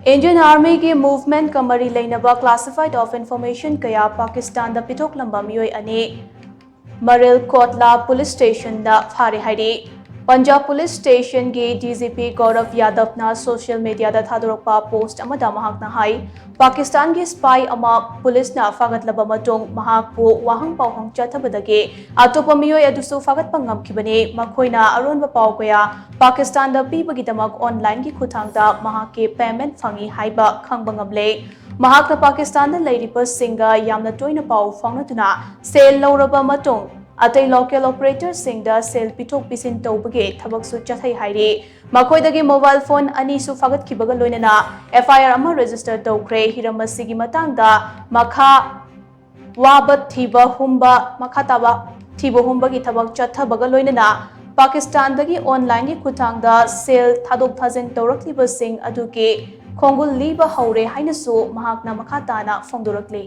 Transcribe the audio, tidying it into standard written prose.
Indian army की movement का मरी लेनबा क्लासिफाइड ऑफ इंफॉर्मेशन कया पाकिस्तान दा पिथोकलंबा मियोय अने मरेल कोटला पुलिस स्टेशन दा फारे हाइरी पंजाब पुलिस स्टेशन की डीजीपी गौरव यादव ना सोशल मीडिया दा थादोरपा पोस्ट अमदा महाकना हाई पाकिस्तान की स्पाई अमा पुलिस ना फागतलबा मतोंग महाकपु वाहंग पावहंग चथबदगे अतोपा मियोय अदुसु फागत पंगमखिबने मखोइना अरोनबा पाव कया पाकिस्तान दा पीबगीदमक ऑनलाइन की खुथांगदा Mahake payment fungi हाइबा खंगबा ngamle महाकना Pakistan दा लेरिबा सिंगा यामना टोइना पाव फांगनतुना सेल लौरबा मतोंग अतै लोकल ऑपरेटर सिंगदा सेल पिथोक पिसिन तौबगे थबकसु चथै हाइरे मखोइदगी मोबाइल फोन अनि सु फागतखिबगा लोइनना एफआईआर अमा रजिस्टर तौख्रे हिरमसिगी मतंगदा मखा वाबा थीबा हुंबा मखा ताबा थीबा हुंबगी थबक चथबगा लोइनना पाकिस्तान दगी ऑनलाइन की खुथांगदा सेल थादोक थाजिन तौरक्लिबसिंग अदुके खोंगुल लीबा हौरे हाइनसु महाकना मखा ताना फोंदोरक्ली।